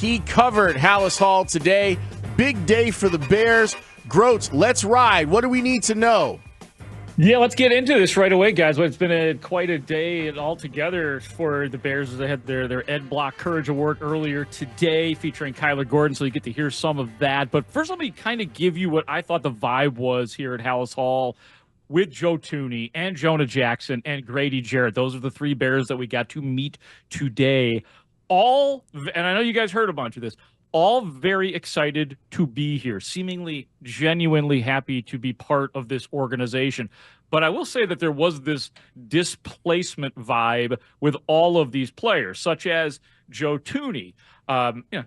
He covered Halas Hall today. Big day for the Bears. Grote, let's ride. What do we need to know? Yeah, let's get into this right away, guys. Well, it's been quite a day altogether for the Bears. They had their Ed Block Courage Award earlier today featuring Kyler Gordon, so you get to hear some of that. But first, let me kind of give you what I thought the vibe was here at Halas Hall with Joe Thuney and Jonah Jackson and Grady Jarrett. Those are the three Bears that we got to meet today. All, and I know you guys heard a bunch of this, all very excited to be here, seemingly genuinely happy to be part of this organization. But I will say that there was this displacement vibe with all of these players, such as Joe Thuney.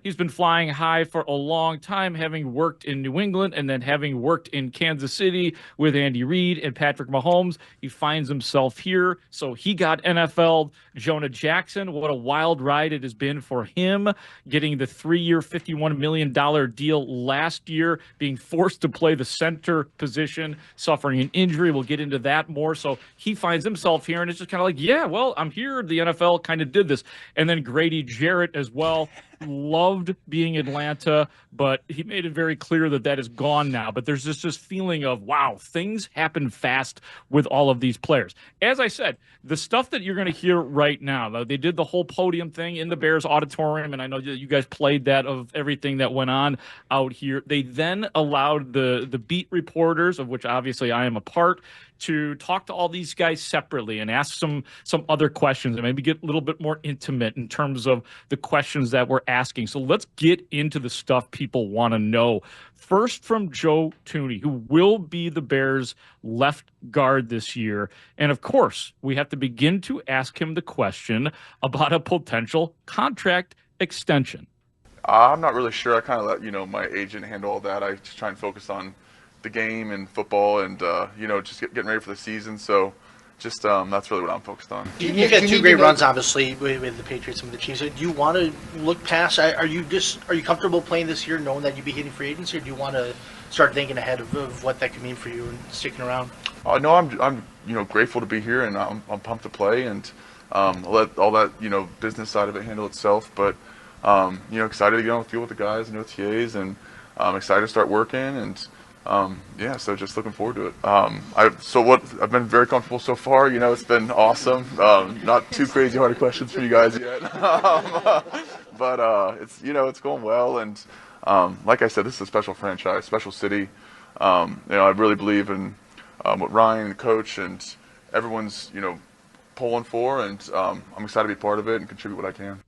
He's been flying high for a long time, having worked in New England and then having worked in Kansas City with Andy Reid and Patrick Mahomes. He finds himself here, so he got NFL'd. Jonah Jackson, what a wild ride it has been for him, getting the 3-year, $51 million deal last year, being forced to play the center position, suffering an injury. We'll get into that more. So he finds himself here, and it's just kind of like, yeah, well, I'm here. The NFL kind of did this. And then Grady Jarrett as well. Loved being in Atlanta, but he made it very clear that that is gone now. But there's just this feeling of, wow, things happen fast with all of these players. As I said, the stuff that you're going to hear right now, they did the whole podium thing in the Bears auditorium, and I know that you guys played that of everything that went on out here. They then allowed the beat reporters, of which obviously I am a part, to talk to all these guys separately and ask some other questions and maybe get a little bit more intimate in terms of the questions that we're asking. So let's get into the stuff people want to know. First, from Joe Thuney, who will be the Bears' left guard this year. And of course, we have to begin to ask him the question about a potential contract extension. I'm not really sure. I kind of let my agent handle all that. I just try and focus on the game and football and just getting ready for the season. So just that's really what I'm focused on. You've had two great runs, obviously, with the Patriots and with the Chiefs. Do you want to look past? Are you comfortable playing this year, knowing that you'll be hitting free agents, or do you want to start thinking ahead of what that could mean for you and sticking around? No, I'm grateful to be here, and I'm pumped to play, and let all that business side of it handle itself. But excited to get on the field with the guys and OTAs, and I'm excited to start working and. So just looking forward to it. I've been very comfortable so far. It's been awesome. Not too crazy hard questions for you guys yet, but it's going well. And like I said, this is a special franchise, special city. I really believe in what Ryan, the coach, and everyone's pulling for, and I'm excited to be part of it and contribute what I can.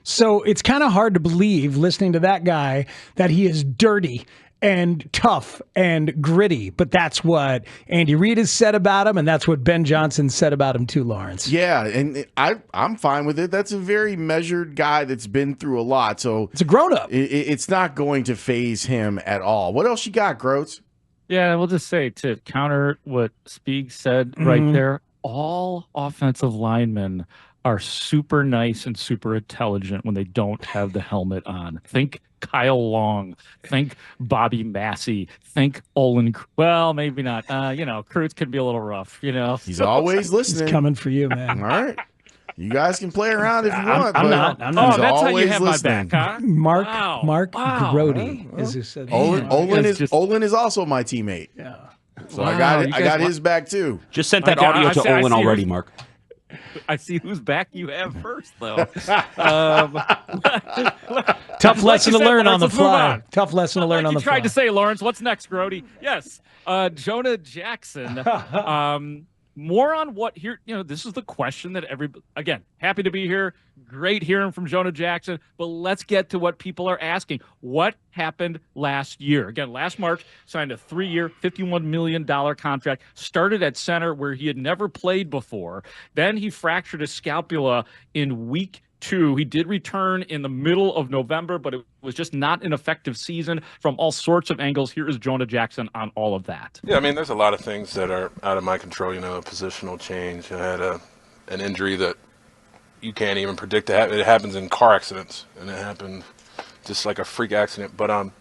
So it's kind of hard to believe, listening to that guy, that he is dirty and tough and gritty, but that's what Andy Reid has said about him, and that's what Ben Johnson said about him too, Lawrence. Yeah, and I'm fine with it. That's a very measured guy that's been through a lot, so it's a grown-up. It's not going to phase him at all. What else you got, Grote? Yeah, we'll just say, to counter what Spieg said right there, all offensive linemen are super nice and super intelligent when they don't have the helmet on. Think Kyle Long, think Bobby Massey, think Olin. Well, maybe not. Cruz can be a little rough. He's always listening. He's coming for you, man. All right, you guys can play around if you want. I'm not. He's that's how you have listening. my back, huh? Mark Grote, as you said. Olin is also my teammate. Yeah. So I got his back too. Just sent that audio to Olin already, Mark. I see whose back you have first, though. Tough lesson to learn on the fly. Tough lesson to learn on the fly. You tried to say, Lawrence. What's next, Grote? Yes, Jonah Jackson. More on what here, this is the question that again, happy to be here. Great hearing from Jonah Jackson, but let's get to what people are asking. What happened last year? Again, last March, signed a 3-year, $51 million contract, started at center where he had never played before. Then he fractured his scapula in week 2. He did return in the middle of November, but it was just not an effective season from all sorts of angles. Here is Jonah Jackson on all of that. Yeah, there's a lot of things that are out of my control, a positional change. I had an injury that you can't even predict. It happens in car accidents, and it happened just like a freak accident. But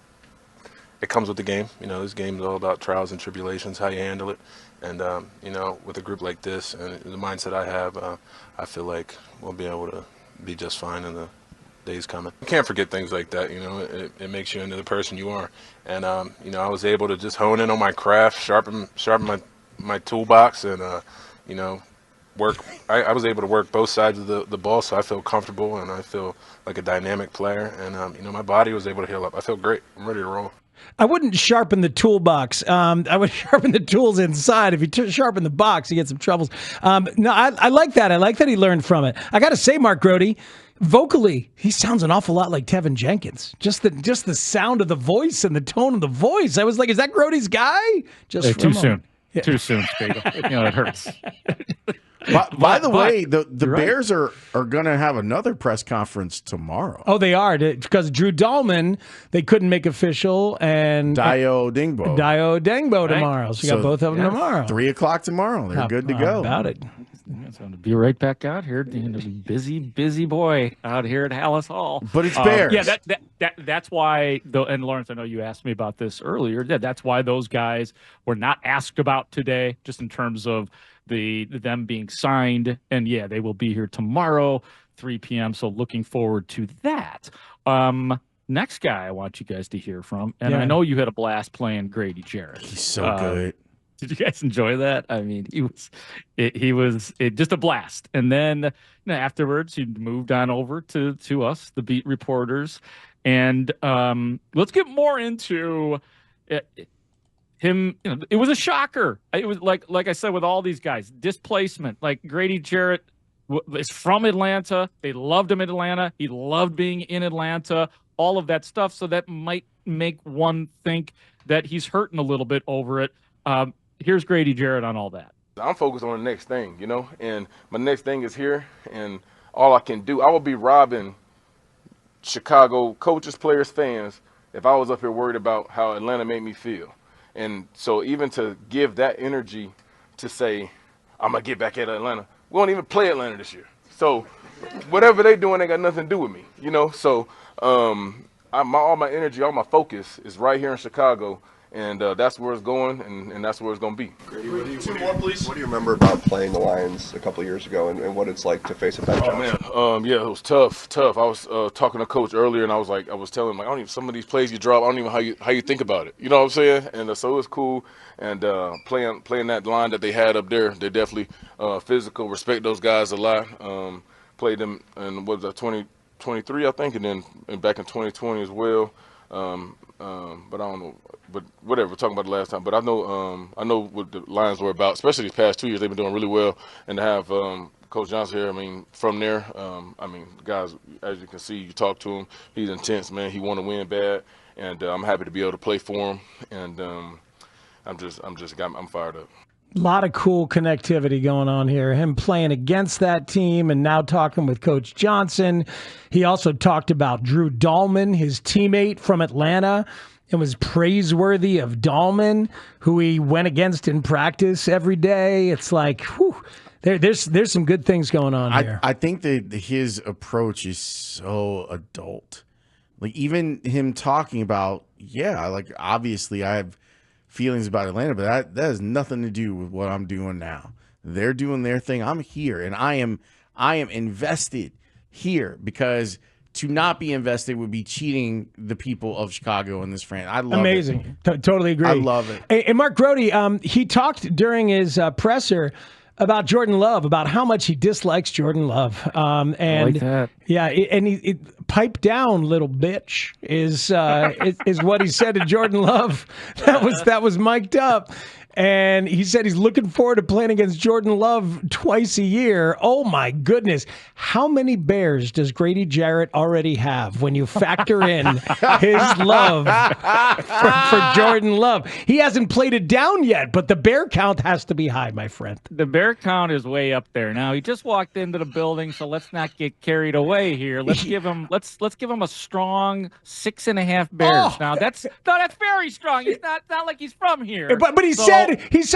it comes with the game. This game is all about trials and tribulations, how you handle it. And, with a group like this and the mindset I have, I feel like we'll be able to be just fine in the days coming. You can't forget things like that. You know, it makes you into the person you are. And you know, I was able to just hone in on my craft, sharpen my toolbox, and you know, work. I was able to work both sides of the ball, so I feel comfortable and I feel like a dynamic player. And you know, my body was able to heal up. I feel great. I'm ready to roll. I wouldn't sharpen the toolbox. I would sharpen the tools inside. If you sharpen the box, you get some troubles. No, I like that. I like that he learned from it. I got to say, Mark Grote, vocally, he sounds an awful lot like Tevin Jenkins. Just the sound of the voice and the tone of the voice. I was like, is that Grote's guy? Just too soon. Yeah. Too soon, Spiegel. You know, it hurts. By the way, the right. Bears are going to have another press conference tomorrow. Oh, they are, because Drew Dahlman, they couldn't make official, and Dio Dingbo tomorrow. So you got both of them tomorrow. 3 o'clock tomorrow. They're good to go. About it. So to be right back out here, busy boy out here at Halas Hall. But it's Bears. Yeah, that's why. And Lawrence, I know you asked me about this earlier. Yeah, that's why those guys were not asked about today, just in terms of them being signed. And yeah, they will be here tomorrow, 3 p.m. So looking forward to that. Next guy I want you guys to hear from, and I know you had a blast playing Grady Jarrett. He's so good. Did you guys enjoy that? I mean, he was just a blast. And then afterwards, he moved on over to us, the beat reporters, and let's get more into him. You know, it was a shocker. It was like I said with all these guys, displacement. Like Grady Jarrett is from Atlanta. They loved him in Atlanta. He loved being in Atlanta. All of that stuff. So that might make one think that he's hurting a little bit over it. Here's Grady Jarrett on all that. I'm focused on the next thing, you know, and my next thing is here, and all I can do, I would be robbing Chicago coaches, players, fans if I was up here worried about how Atlanta made me feel. And so even to give that energy to say, I'm going to get back at Atlanta, we won't even play Atlanta this year. So whatever they doing, they got nothing to do with me, you know. So all my energy, all my focus is right here in Chicago. And that's where it's going, and that's where it's going to be. Grady, what do you remember about playing the Lions a couple of years ago and what it's like to face a Ben Johnson? Oh, man. Yeah, it was tough. I was talking to Coach earlier, and I was telling him, like, I don't even, some of these plays you drop, I don't even know how you think about it. You know what I'm saying? And so it was cool. And playing that line that they had up there, they're definitely physical, respect those guys a lot. Played them in, 2023, I think, and then back in 2020 as well. But I don't know. But whatever, we're talking about the last time. But I know what the Lions were about, especially these past 2 years. They've been doing really well. And to have Coach Johnson here, I mean, from there, guys, as you can see, you talk to him, he's intense, man. He want to win bad, and I'm happy to be able to play for him. And I'm fired up. A lot of cool connectivity going on here. Him playing against that team and now talking with Coach Johnson. He also talked about Drew Dahlman, his teammate from Atlanta, and was praiseworthy of Dahlman, who he went against in practice every day. It's like, whew, there's some good things going on here. I think that his approach is so adult. Like, even him talking about, like, obviously I have feelings about Atlanta, but that has nothing to do with what I'm doing now. They're doing their thing. I'm here, and I am invested here, because to not be invested would be cheating the people of Chicago in this franchise. I love Amazing. It. Totally agree. I love it. And Mark Grote, he talked during his presser about Jordan Love, about how much he dislikes Jordan Love. And I like that. Yeah, and he pipe down, little bitch, is what he said to Jordan Love. That was mic'd up. And he said he's looking forward to playing against Jordan Love twice a year. Oh, my goodness. How many Bears does Grady Jarrett already have when you factor in his love for Jordan Love? He hasn't played it down yet, but the Bear count has to be high, my friend. The Bear count is way up there. Now, he just walked into the building, so let's not get carried away here. Let's give him a strong 6.5 Bears. Oh. Now, that's very strong. He's not like he's from here. But he said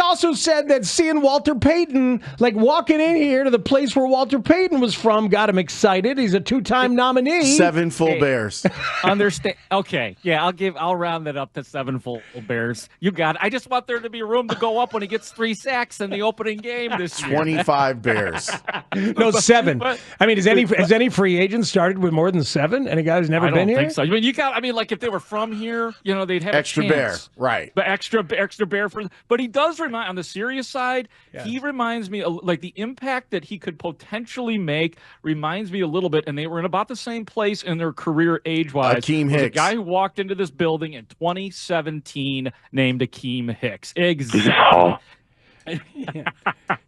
also said that seeing Walter Payton, like walking in here to the place where Walter Payton was from, got him excited. He's a 2-time nominee. 7 full Bears. Understand? Okay, yeah, I'll round that up to 7 full Bears. You got it. I just want there to be room to go up when he gets 3 sacks in the opening game this year. 25 Bears. No, 7. I mean, has any free agent started with more than 7? Any guy who's never been here? I don't think so. I mean, like if they were from here, they'd have extra a chance. Bear, right? But extra Bear but he does remind on the serious side. Yes. He reminds me like the impact that he could potentially make reminds me a little bit. And they were in about the same place in their career age-wise. Akeem Hicks, a guy who walked into this building in 2017 named Akeem Hicks. Exactly.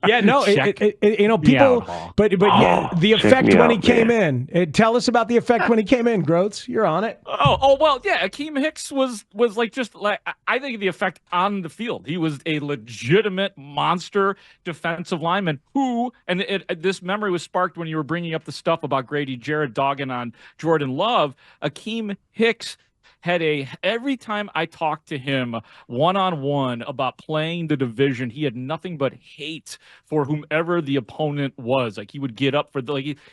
Yeah, no, people, but yeah, the effect when he came in. Tell us about the effect when he came in, Grote. You're on it. Oh, well, yeah. Akeem Hicks was like I think the effect on the field. He was a legitimate monster defensive lineman who, and this memory was sparked when you were bringing up the stuff about Grady Jarrett dogging on Jordan Love. Akeem Hicks had every time I talked to him one-on-one about playing the division, he had nothing but hate for whomever the opponent was. Like he would get up for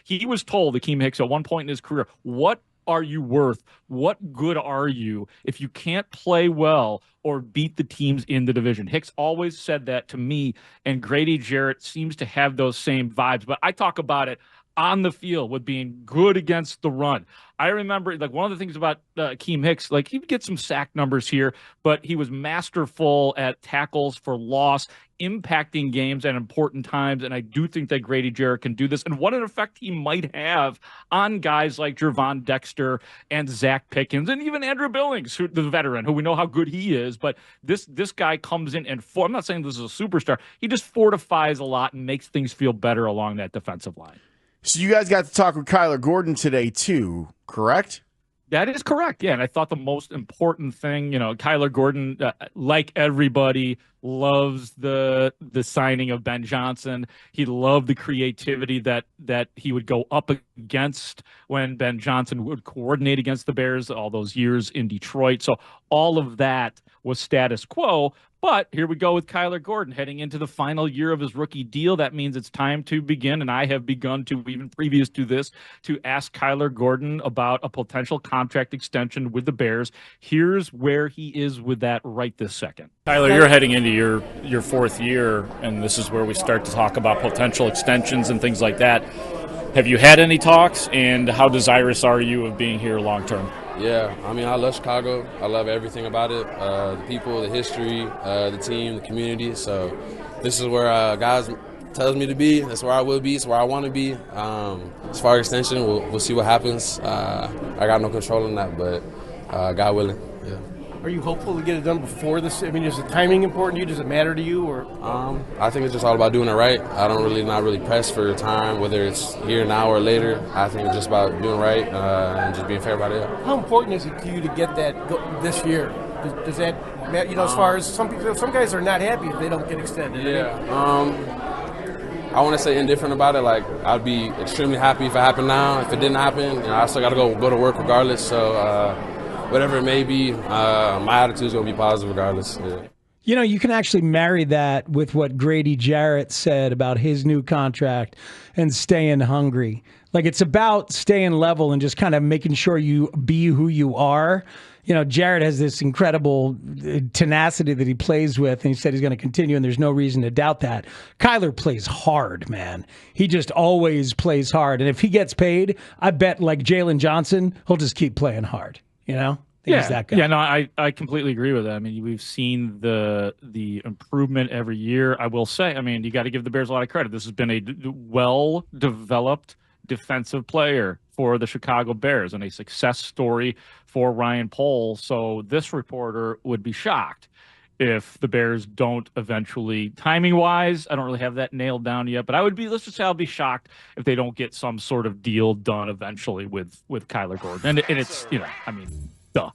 he was told, Akeem Hicks, at one point in his career, what are you worth? What good are you if you can't play well or beat the teams in the division? Hicks always said that to me, and Grady Jarrett seems to have those same vibes. But I talk about it on the field with being good against the run. I remember, like, one of the things about Akeem Hicks, like, he would get some sack numbers here, but he was masterful at tackles for loss, impacting games at important times, and I do think that Grady Jarrett can do this, and what an effect he might have on guys like Gervon Dexter and Zach Pickens, and even Andrew Billings, the veteran, who we know how good he is, but this guy comes in and, I'm not saying this is a superstar, he just fortifies a lot and makes things feel better along that defensive line. So you guys got to talk with Kyler Gordon today too, correct? That is correct. Yeah, and I thought the most important thing, Kyler Gordon, like everybody, loves the signing of Ben Johnson. He loved the creativity that he would go up against when Ben Johnson would coordinate against the Bears all those years in Detroit. So all of that was status quo. But here we go with Kyler Gordon heading into the final year of his rookie deal. That means it's time to begin, and I have begun to, even previous to this, to ask Kyler Gordon about a potential contract extension with the Bears. Here's where he is with that right this second. Kyler, you're heading into your 4th year, and this is where we start to talk about potential extensions and things like that. Have you had any talks, and how desirous are you of being here long term? Yeah, I mean, I love Chicago. I love everything about it, the people, the history, the team, the community. So this is where guys tells me to be. That's where I will be. It's where I want to be. As far as extension, we'll see what happens. I got no control in that, but God willing, yeah. Are you hopeful to get it done before this? I mean, is the timing important to you? Does it matter to you? Or I think it's just all about doing it right. I don't not really press for time, whether it's here now or later. I think it's just about doing right and just being fair about it. How important is it to you to get that this year? Does that matter? As far as some guys are not happy if they don't get extended. Yeah. I want to say indifferent about it. Like, I'd be extremely happy if it happened now. If it didn't happen, I still got to go to work regardless. So. Whatever it may be, my attitude is going to be positive regardless. Yeah. You can actually marry that with what Grady Jarrett said about his new contract and staying hungry. Like, it's about staying level and just kind of making sure you be who you are. Jarrett has this incredible tenacity that he plays with, and he said he's going to continue, and there's no reason to doubt that. Kyler plays hard, man. He just always plays hard. And if he gets paid, I bet, like Jalen Johnson, he'll just keep playing hard. He's that guy. Yeah, no, I completely agree with that. I mean, we've seen the improvement every year. I will say, I mean, you got to give the Bears a lot of credit. This has been a well-developed defensive player for the Chicago Bears and a success story for Ryan Poles. So this reporter would be shocked if the Bears don't eventually, timing-wise, I don't really have that nailed down yet, but let's just say I'll be shocked if they don't get some sort of deal done eventually with Kyler Gordon. And it's, duh.